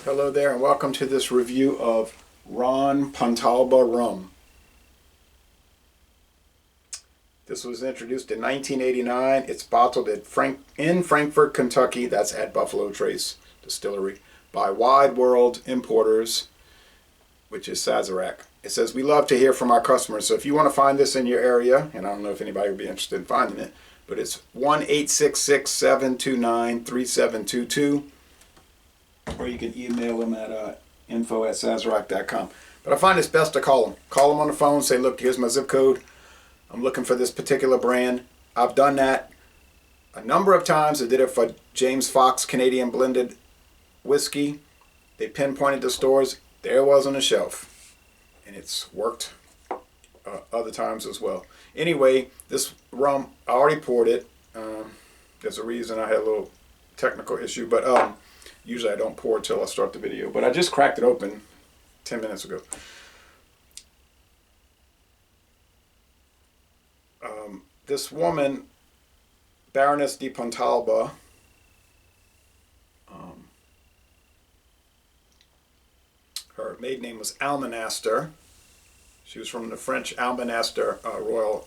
Hello there and welcome to this review of Pontalba Rum. This was introduced in 1989. It's bottled in Frankfort, Kentucky. That's at Buffalo Trace Distillery by Wide World Importers, which is Sazerac. It says, we love to hear from our customers. So if you want to find this in your area, and I don't know if anybody would be interested in finding it, but it's 1-866-729-3722. Or you can email them at info@sazerac.com. But I find it's best to call them. Call them on the phone, say, look, here's my zip code. I'm looking for this particular brand. I've done that a number of times. I did it for James Fox Canadian Blended Whiskey. They pinpointed the stores. There it was on the shelf. And it's worked other times as well. Anyway, this rum, I already poured it. There's a reason I had a little technical issue. But usually I don't pour till I start the video. But I just cracked it open 10 minutes ago. This woman, Baroness de Pontalba, her maiden name was Almonaster. She was from the French Almonaster royal,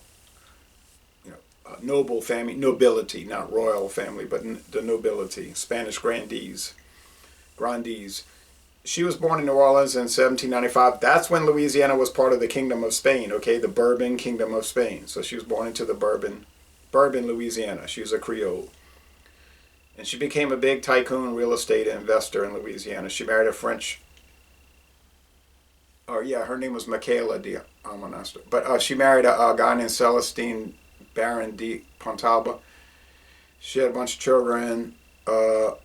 noble family, nobility, not royal family, but the nobility, Spanish grandees. She was born in New Orleans in 1795. That's when Louisiana was part of the Kingdom of Spain, okay, the Bourbon Kingdom of Spain. So she was born into the Bourbon, Louisiana. She was a Creole. And she became a big tycoon real estate investor in Louisiana. She married a French, her name was Michaela de Almonaster. But she married a guy named Celestine Baron de Pontalba. She had a bunch of children,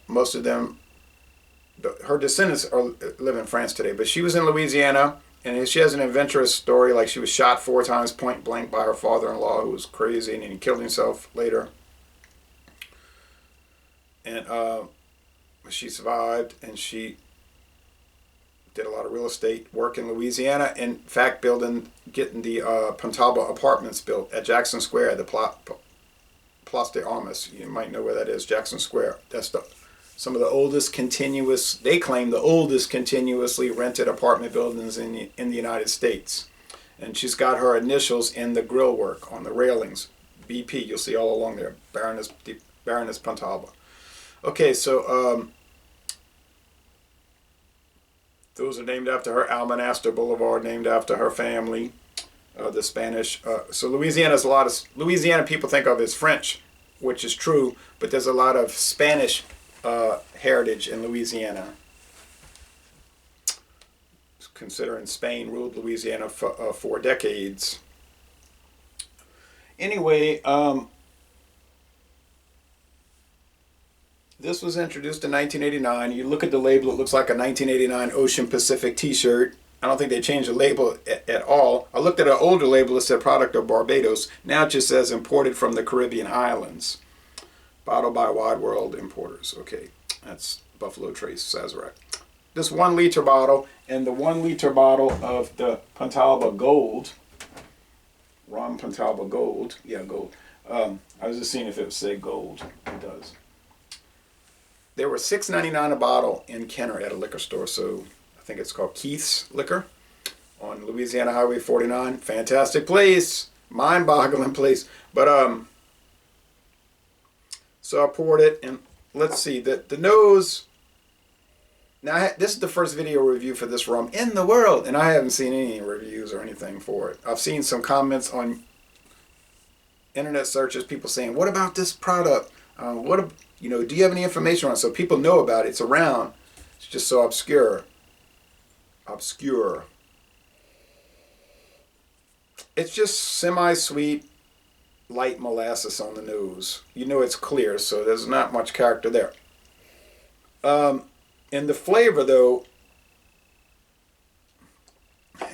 most of them, her descendants live in France today, but she was in Louisiana, and she has an adventurous story, like she was shot 4 times point blank by her father-in-law, who was crazy, and he killed himself later. And she survived, and she did a lot of real estate work in Louisiana. In fact, getting the Pontalba apartments built at Jackson Square, the Place des Armes. You might know where that is, Jackson Square. That's some of the oldest they claim the oldest continuously rented apartment buildings in the United States. And she's got her initials in the grill work on the railings. BP, you'll see all along there, Baroness Pontalba. Okay, so those are named after her. Almonaster Boulevard, named after her family. The Spanish. So Louisiana people think of as French, which is true, but there's a lot of Spanish heritage in Louisiana, considering Spain ruled Louisiana for decades. Anyway, this was introduced in 1989. You look at the label, it looks like a 1989 Ocean Pacific t-shirt. I don't think they changed the label at all. I looked at an older label that said product of Barbados. Now it just says imported from the Caribbean islands. Bottled by Wide World Importers. Okay, that's Buffalo Trace Sazerac. This 1 liter bottle, and the 1 liter bottle of the Pontalba Gold, Rum Pontalba Gold, yeah, gold. I was just seeing if it would say gold. It does. They were $6.99 a bottle in Kenner at a liquor store, so I think it's called Keith's Liquor on Louisiana Highway 49. Fantastic place, mind-boggling place, but so I poured it, and let's see, the nose, now this is the first video review for this rum in the world, and I haven't seen any reviews or anything for it. I've seen some comments on internet searches, people saying, what about this product? Do you have any information on it? So people know about it, it's around, it's just so obscure. It's just semi-sweet, light molasses on the nose. You know it's clear, so there's not much character there. And the flavor, though,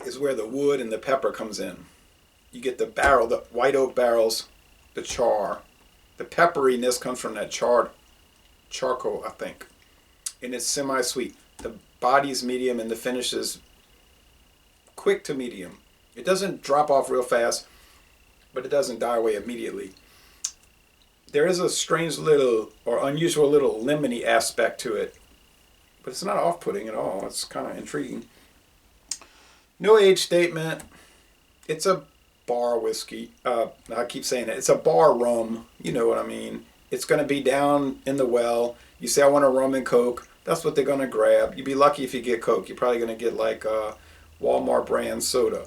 is where the wood and the pepper comes in. You get the barrel, the white oak barrels, the char. The pepperiness comes from that charcoal, I think. And it's semi-sweet. The body's medium and the finish is quick to medium. It doesn't drop off real fast, but it doesn't die away immediately. There is a strange little or unusual little lemony aspect to it, but it's not off-putting at all. It's kind of intriguing. No age statement. It's a bar whiskey. I keep saying it. It's a bar rum. You know what I mean. It's going to be down in the well. You say, I want a rum and Coke. That's what they're going to grab. You'd be lucky if you get Coke. You're probably going to get like Walmart brand soda.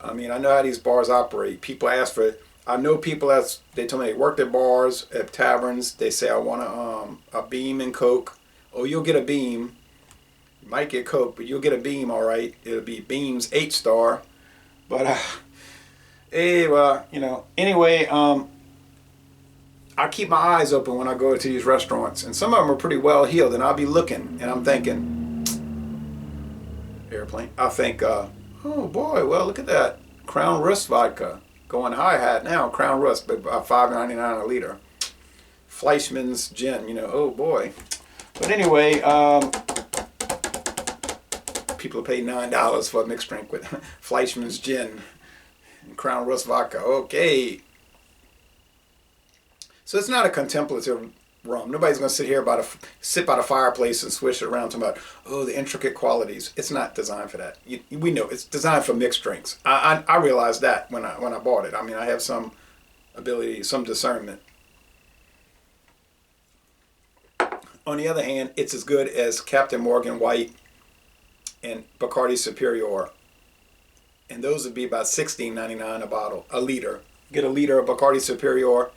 I mean, I know how these bars operate. People ask for it. I know people they told me they worked at bars, at taverns. They say, I want a beam and Coke. Oh, you'll get a beam. You might get Coke, but you'll get a beam, all right. It'll be Beam's 8-star. But, well, you know, anyway, I keep my eyes open when I go to these restaurants, and some of them are pretty well heeled, and I'll be looking, and I'm thinking, airplane. I think, oh boy, well, look at that. Crown Rust vodka. Going hi-hat now, Crown Rust, but $5.99 a liter. Fleischmann's gin, you know, oh boy. But anyway, people pay $9 for a mixed drink with Fleischmann's gin and Crown Rust vodka. Okay. So it's not a contemplative rum. Nobody's going to sit here sit by the fireplace and swish it around talking about, oh, the intricate qualities. It's not designed for that. We know it's designed for mixed drinks. I realized that when I bought it. I mean, I have some ability, some discernment. On the other hand, it's as good as Captain Morgan White and Bacardi Superior. And those would be about $16.99 a bottle, a liter. Get a liter of Bacardi Superior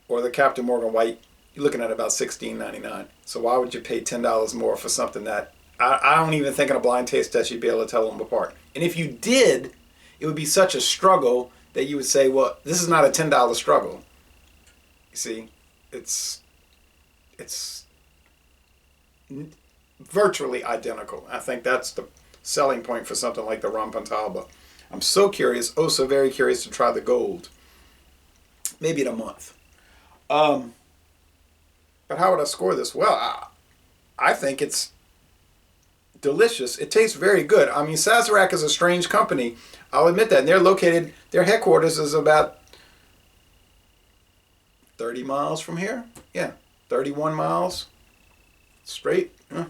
or the Captain Morgan White, you're looking at about $16.99. So why would you pay $10 more for something that I don't even think in a blind taste test you'd be able to tell them apart. And if you did, it would be such a struggle that you would say, well, this is not a $10 struggle. You see, it's virtually identical. I think that's the selling point for something like the Rum Pontalba. I'm so curious, oh so very curious to try the gold. Maybe in a month. But how would I score this? Well, I think it's delicious. It tastes very good. I mean, Sazerac is a strange company. I'll admit that. And they're located, their headquarters is about 30 miles from here. Yeah, 31 miles straight. Yeah.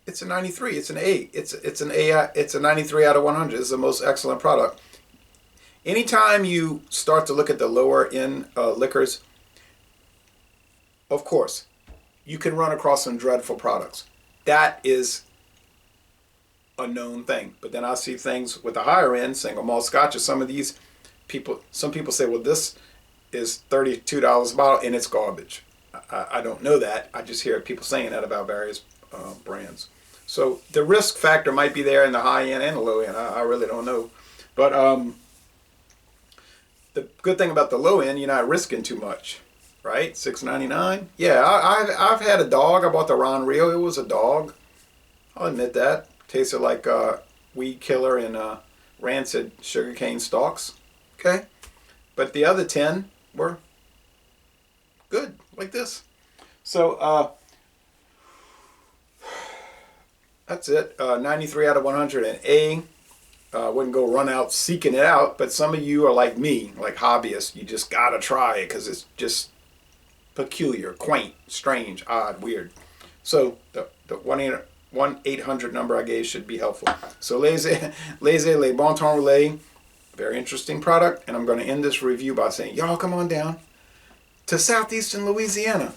It's a 93. It's an A. It's an A. It's a 93 out of 100. It's the most excellent product. Anytime you start to look at the lower end liquors, of course, you can run across some dreadful products. That is a known thing. But then I see things with the higher end, single malt scotch, or some of these people. Some people say, well, this is $32 a bottle, and it's garbage. I don't know that. I just hear people saying that about various brands. So the risk factor might be there in the high end and the low end. I really don't know. But the good thing about the low end, you're not risking too much, right? $6.99. Yeah, I've had a dog. I bought the Ron Rio. It was a dog. I'll admit that. Tasted like weed killer and rancid sugarcane stalks. Okay, but the other 10 were good, like this. So that's it. 93 out of 100 and A. Wouldn't go run out seeking it out, but some of you are like me, like hobbyists. You just gotta try it because it's just peculiar, quaint, strange, odd, weird. So the 1-800 number I gave should be helpful. So Les Bon Temps Relais, very interesting product, and I'm going to end this review by saying, y'all come on down to southeastern Louisiana.